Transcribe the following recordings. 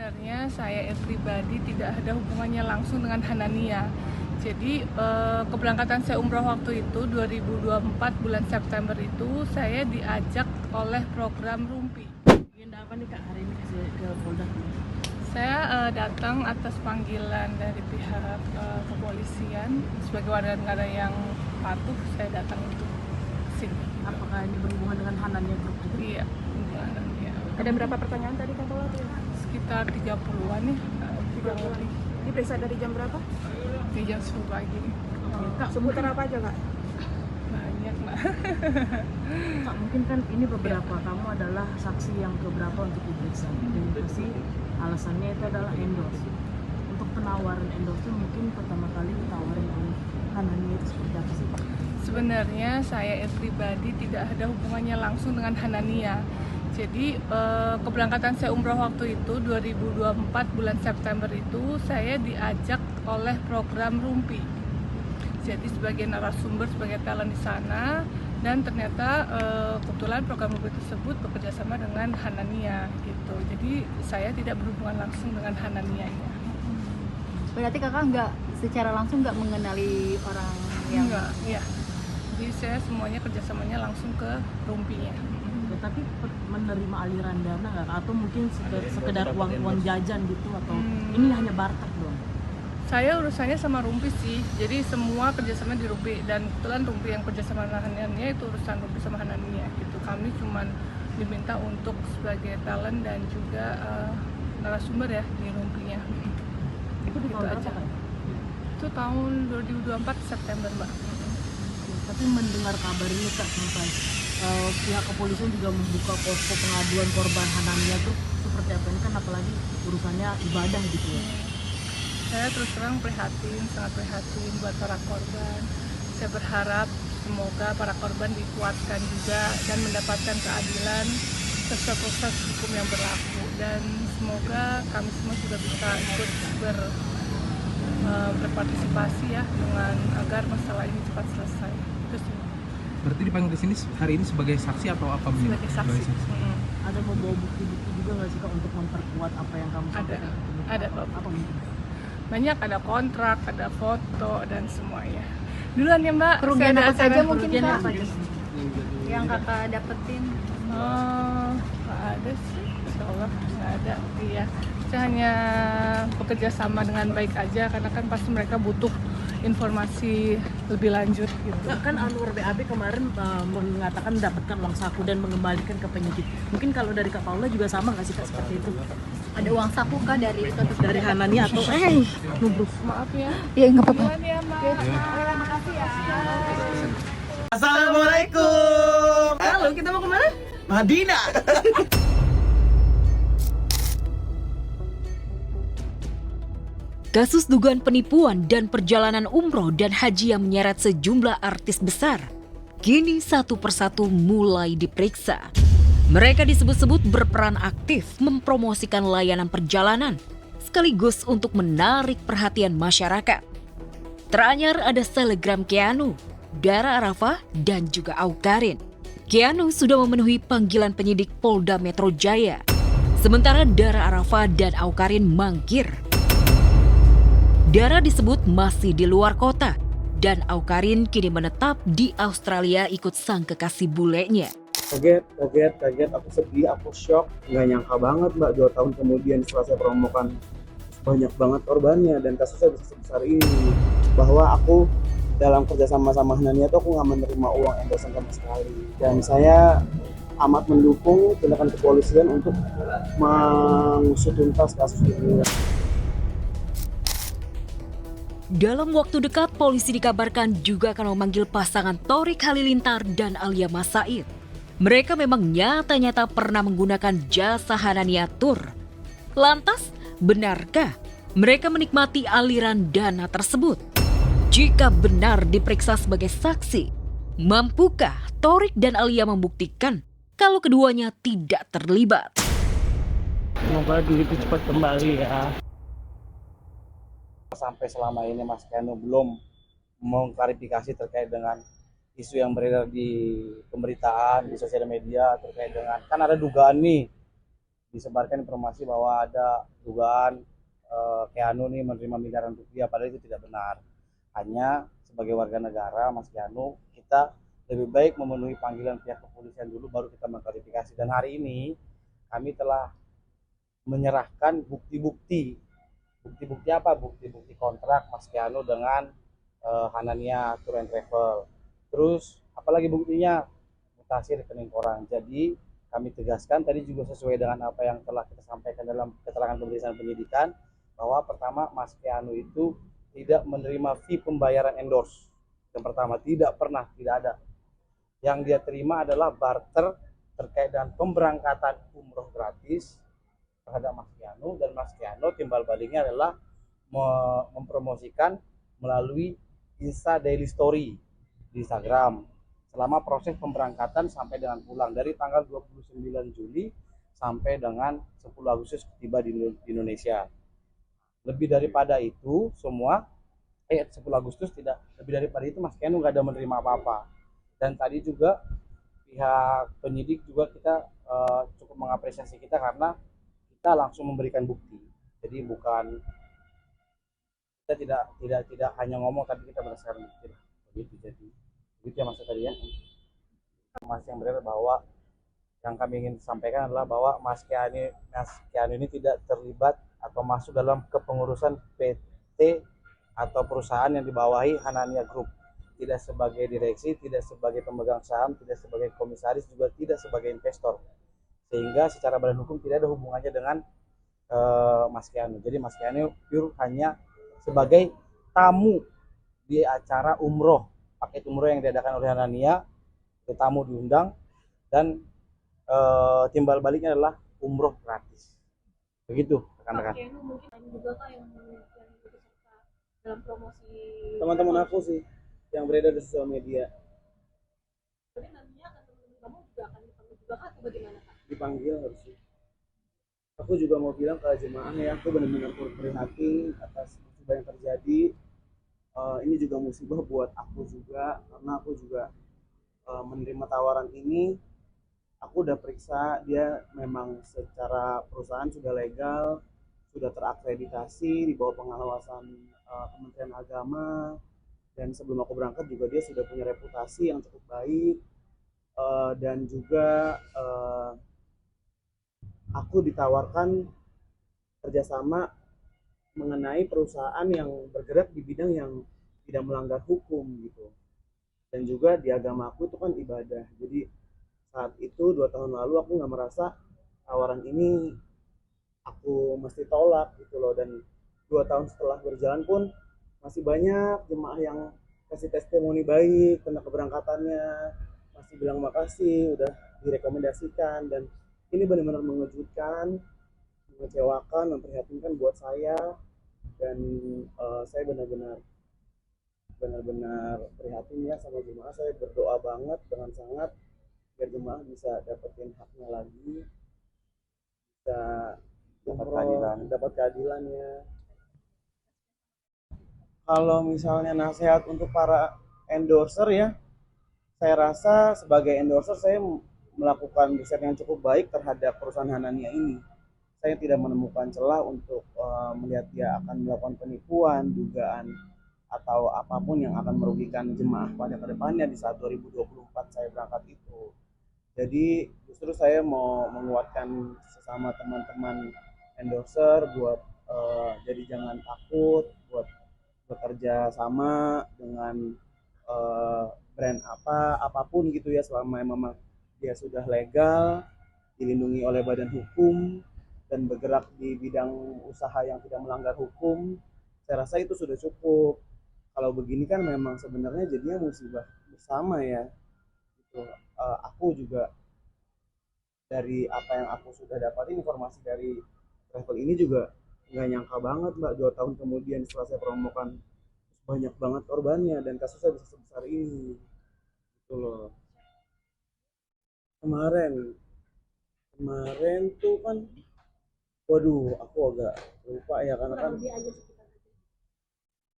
Sebenarnya saya pribadi tidak ada hubungannya langsung dengan Hanania. Jadi keberangkatan saya umroh waktu itu 2024 bulan September itu saya diajak oleh program Rumpi. Agenda apa nih Kak hari ini ke Polda? Saya datang atas panggilan dari pihak kepolisian sebagai warga negara yang patuh. Saya datang untuk sini. Apakah ini berhubungan dengan Hanania Group juga? Iya, Hanania. Ada berapa pertanyaan tadi Kak Paula? Sekitar 30-an nih, 30-an. Diperiksa dari jam berapa? Di jam 10 pagi. Kak, sebutan apa aja Kak? Banyak, Mbak. Kak, mungkin kan ini beberapa kamu adalah saksi yang keberapa untuk diperiksa dan pasti alasannya itu adalah endorse. Untuk penawaran endorse mungkin pertama kali ditawarin oleh Hanania itu seperti apa sih Kak? Sebenarnya saya pribadi tidak ada hubungannya langsung dengan Hanania. Jadi keberangkatan saya umroh waktu itu 2024 bulan September itu saya diajak oleh program Rumpi. Jadi sebagai narasumber, sebagai talent di sana, dan ternyata kebetulan program Rumpi tersebut bekerja sama dengan Hanania gitu. Jadi saya tidak berhubungan langsung dengan Hanania-nya. Berarti kakak nggak secara langsung nggak mengenali orang yang Enggak, iya. Jadi saya semuanya kerjasamanya langsung ke Rumpinya. Ya, tapi menerima aliran dana nggak Kak? Atau mungkin sekedar uang jajan gitu atau ini hanya barter doang? Saya urusannya sama Rumpi sih, jadi semua kerjasama di Rumpi, dan kebetulan Rumpi yang kerjasama dengan Hanania itu urusan Rumpi sama Hanania gitu. Kami cuman diminta untuk sebagai talent dan juga narasumber ya di Rumpinya. Itu di Gitu tahun aja. berapa Kak? Itu tahun 2024 September, Mbak. Tapi mendengar kabar ini Kak sampai pihak kepolisian juga membuka posko pengaduan korban Hanania tuh seperti apa ini kan apalagi urusannya ibadah gitu ya. Saya terus terang prihatin, sangat prihatin buat para korban. Saya berharap semoga para korban dikuatkan juga dan mendapatkan keadilan sesuai proses hukum yang berlaku, dan semoga kami semua juga bisa ikut berpartisipasi ya dengan agar masalah ini cepat selesai. Itu sih. Berarti dipanggil ke sini hari ini sebagai saksi atau apa? Sebagai saksi. Ada membawa bukti-bukti juga nggak sih Kak untuk memperkuat apa yang kamu sampaikan? Ada Pak. Apa mungkin? Banyak, ada kontrak, ada foto dan semuanya. Duluan ya Mbak. kerugian saya ada apa saja acara. mungkin Kerugiannya Kak apa aja? yang kakak dapetin? Nggak ada sih, insya Allah nggak ada. Iya, saya hanya bekerja sama dengan baik aja karena kan pasti mereka butuh informasi lebih lanjut gitu. Kan Anwar BAB kemarin mengatakan mendapatkan uang saku dan mengembalikan ke penyidik. Mungkin kalau dari Kak Paula juga sama nggak sih Kak seperti itu? Ada uang saku kah dari itu? Dari Hanania atau nubruk? Maaf ya. Iya nggak apa-apa. Duluan ya Mbak. Makasih ya. Assalamualaikum. Halo, kita mau kemana? Madinah. Kasus dugaan penipuan dan perjalanan umroh dan haji yang menyeret sejumlah artis besar kini satu persatu mulai diperiksa. Mereka disebut-sebut berperan aktif mempromosikan layanan perjalanan sekaligus untuk menarik perhatian masyarakat. Teranyar ada selebgram Keanu, Dara Arafah, dan juga Awkarin. Keanu sudah memenuhi panggilan penyidik Polda Metro Jaya, sementara Dara Arafah dan Awkarin mangkir. Dara disebut masih di luar kota, dan Awkarin kini menetap di Australia ikut sang kekasih bulenya. Kaget, aku sedih, aku shock, nggak nyangka banget Mbak, 2 tahun kemudian setelah saya promokan banyak banget korbannya dan kasusnya bisa sebesar ini, bahwa aku dalam kerjasama sama Hanania tuh aku nggak menerima uang endorse sama sekali, dan saya amat mendukung tindakan kepolisian untuk mengusut tuntas kasus ini. Dalam waktu dekat, polisi dikabarkan juga akan memanggil pasangan Thorik Halilintar dan Alia Mas Said. Mereka memang nyata-nyata pernah menggunakan jasa Hanania Tour. Lantas, benarkah mereka menikmati aliran dana tersebut? Jika benar diperiksa sebagai saksi, mampukah Thorik dan Alia membuktikan kalau keduanya tidak terlibat? Semoga duit itu cepat kembali ya. Sampai selama ini Mas Keanu belum mengklarifikasi terkait dengan isu yang beredar di pemberitaan, di sosial media terkait dengan, kan ada dugaan nih disebarkan informasi bahwa ada dugaan Keanu nih menerima miliaran rupiah, padahal itu tidak benar. Hanya sebagai warga negara, Mas Keanu, kita lebih baik memenuhi panggilan pihak kepolisian dulu, baru kita mengklarifikasi. Dan hari ini kami telah menyerahkan bukti-bukti. Bukti-bukti apa? Bukti-bukti kontrak Mas Keanu dengan Hanania Tour and Travel. Terus apalagi buktinya? Mutasi rekening orang. Jadi kami tegaskan tadi juga sesuai dengan apa yang telah kita sampaikan dalam keterangan pemeriksaan penyidikan, bahwa pertama Mas Keanu itu tidak menerima fee pembayaran endorse. Yang pertama, tidak pernah, tidak ada. Yang dia terima adalah barter terkait dengan pemberangkatan umroh gratis terhadap Mas Keanu, dan Mas Keanu timbal baliknya adalah mempromosikan melalui Insta Daily Story di Instagram selama proses pemberangkatan sampai dengan pulang dari tanggal 29 Juli sampai dengan 10 Agustus tiba di Indonesia. Lebih daripada itu semua 10 Agustus tidak, lebih daripada itu Mas Keanu nggak ada menerima apa-apa. Dan tadi juga pihak penyidik juga kita cukup mengapresiasi kita karena kita langsung memberikan bukti. Jadi bukan, kita tidak hanya ngomong, tapi kita berdasarkan bukti. Begitu, jadi begitu ya Mas tadi ya. Mas yang beredar bahwa yang kami ingin sampaikan adalah bahwa Mas Keanu ini tidak terlibat atau masuk dalam kepengurusan PT atau perusahaan yang dibawahi Hanania Group, tidak sebagai direksi, tidak sebagai pemegang saham, tidak sebagai komisaris, juga tidak sebagai investor, sehingga secara badan hukum tidak ada hubungannya dengan Mas Keanu. Jadi Mas Keanu pure hanya sebagai tamu di acara umroh, paket umroh yang diadakan oleh Hanania, tamu diundang, dan timbal baliknya adalah umroh gratis. Begitu rekan-rekan. Mungkin juga Kak yang ikut serta dalam promosi. Teman-teman aku sih yang beredar di sosial media. Jadi nantinya akan teman-teman kamu juga akan dipanggil juga Kak, atau bagaimana Kak? Dipanggil harusnya. Aku juga mau bilang ke jemaah ya, aku benar-benar prihatin atas musibah yang terjadi. Ini juga musibah buat aku juga, karena aku juga menerima tawaran ini. Aku udah periksa, dia memang secara perusahaan sudah legal, sudah terakreditasi di bawah pengawasan Kementerian Agama, dan sebelum aku berangkat juga dia sudah punya reputasi yang cukup baik. Dan juga aku ditawarkan kerjasama mengenai perusahaan yang bergerak di bidang yang tidak melanggar hukum gitu. Dan juga di agama aku itu kan ibadah, jadi saat itu 2 tahun lalu aku nggak merasa tawaran ini aku mesti tolak gitu loh. Dan 2 tahun setelah berjalan pun masih banyak jemaah yang kasih testimoni baik tentang keberangkatannya, masih bilang makasih udah direkomendasikan. Dan ini benar-benar mengejutkan, mengecewakan, memprihatinkan buat saya. Dan saya benar-benar prihatin ya sama jemaah. Saya berdoa banget dengan sangat biar jemaah bisa dapetin haknya lagi, bisa dapat keadilannya. Kalau misalnya nasihat untuk para endorser ya, saya rasa sebagai endorser saya melakukan riset yang cukup baik terhadap perusahaan Hanania ini. Saya tidak menemukan celah untuk melihat dia akan melakukan penipuan, dugaan atau apapun yang akan merugikan jemaah pada kedepannya di saat 2024 saya berangkat itu. Jadi justru saya mau menguatkan sesama teman-teman endorser buat jadi jangan takut buat bekerja sama dengan brand apapun gitu ya, selama memang dia sudah legal, dilindungi oleh badan hukum, dan bergerak di bidang usaha yang tidak melanggar hukum. Saya rasa itu sudah cukup. Kalau begini kan memang sebenarnya jadinya musibah bersama ya gitu. Aku juga dari apa yang aku sudah dapat informasi dari travel ini juga nggak nyangka banget Mbak, 2 tahun kemudian setelah saya promokan banyak banget korbannya dan kasusnya bisa sebesar ini gitu loh. Kemarin tuh kan, waduh aku agak lupa ya, karena kan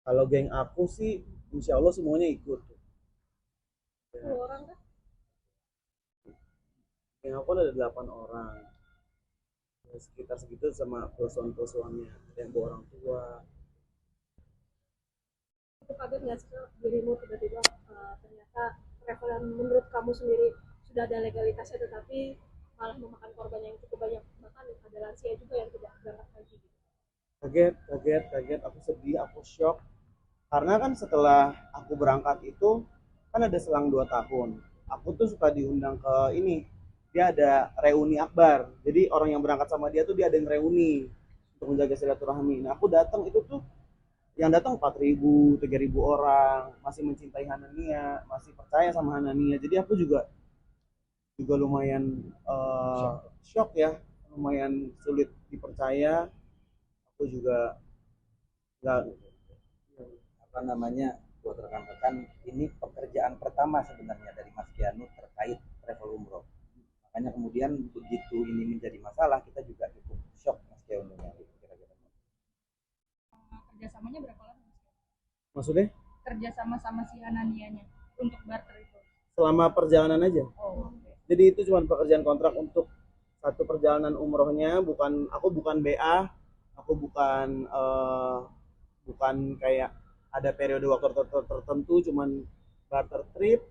kalau geng aku sih insya Allah semuanya ikut. 10 orang kan? Geng aku ada 8 orang. sekitar segitu sama perusahaan-perusahaannya, ada yang bawa orang tua. Itu kaget nggak sih dirimu tiba-tiba ternyata travel yang menurut kamu sendiri sudah ada legalitasnya tetapi malah memakan korban yang cukup banyak, bahkan ada lansia juga yang tidak berangkat haji gitu. Kaget, aku sedih, aku shock. Karena kan setelah aku berangkat itu kan ada selang 2 tahun. Aku tuh suka diundang ke ini. Dia ada reuni akbar. Jadi orang yang berangkat sama dia tuh dia ada yang reuni untuk menjaga silaturahmi. Nah, aku datang itu tuh yang datang 4.000, 3.000 orang, masih mencintai Hanania, masih percaya sama Hanania. Jadi aku juga lumayan shock ya, lumayan sulit dipercaya. Aku juga nggak buat rekan-rekan, ini pekerjaan pertama sebenarnya dari Mas Kianu terkait travel umroh. Makanya kemudian begitu ini menjadi masalah, kita juga cukup shock Mas Kianu. Kira-kira Kerjasamanya berapa lama? maksudnya Kerjasama sama si Hananianya untuk barter itu. selama perjalanan aja. Oh, oke. Jadi itu cuma pekerjaan kontrak untuk satu perjalanan umrohnya, aku bukan BA, aku bukan kayak ada periode waktu tertentu, cuman barter trip,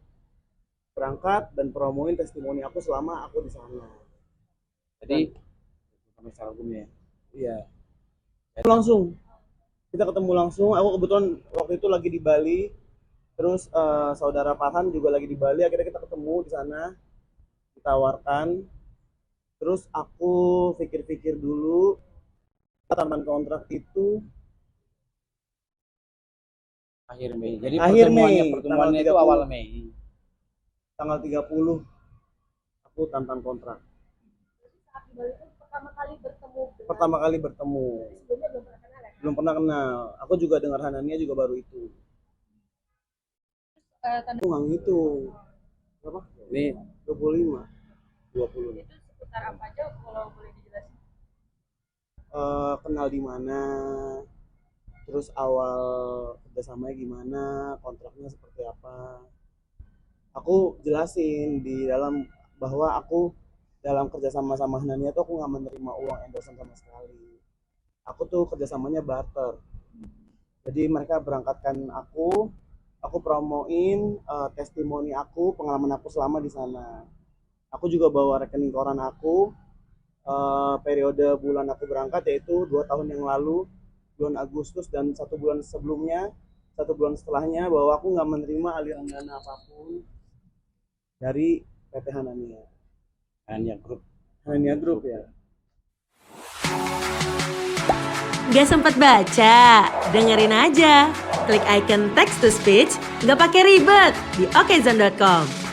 berangkat dan promoin testimoni aku selama aku di sana. Jadi Sampai albumnya. Iya. Langsung kita ketemu langsung. Aku kebetulan waktu itu lagi di Bali. Terus saudara Farhan juga lagi di Bali. Akhirnya kita ketemu di sana, ditawarkan. Terus aku pikir-pikir dulu. Taman kontrak itu akhir Mei. Jadi Akhir pertemuannya Mei, itu tanggal 30. awal Mei. tanggal 30 aku tantan kontrak. Saat di Bali itu pertama kali bertemu dengan Pertama kali bertemu. sebelumnya belum pernah kenal ya? Belum pernah kenal. Aku juga dengar Hanania juga baru itu. Aku nggak ngitung. Berapa? Ini 25. 20. Itu seputar apa aja kalau boleh dijelasin? Kenal di mana, terus awal kerjasamanya gimana, kontraknya seperti apa. Aku jelasin di dalam bahwa aku dalam kerjasama sama Hanania tuh aku nggak menerima uang endorsement sama sekali. Aku tuh kerjasamanya barter. Jadi mereka berangkatkan aku promoin testimoni aku, pengalaman aku selama di sana. Aku juga bawa rekening koran aku. Periode bulan aku berangkat yaitu 2 tahun yang lalu, bulan Agustus dan 1 bulan sebelumnya, 1 bulan setelahnya, bahwa aku nggak menerima aliran dana apapun dari PT Hanania. Hanania Group ya. Gak sempat baca? Dengerin aja. Klik icon text to speech, gak pakai ribet di okezone.com.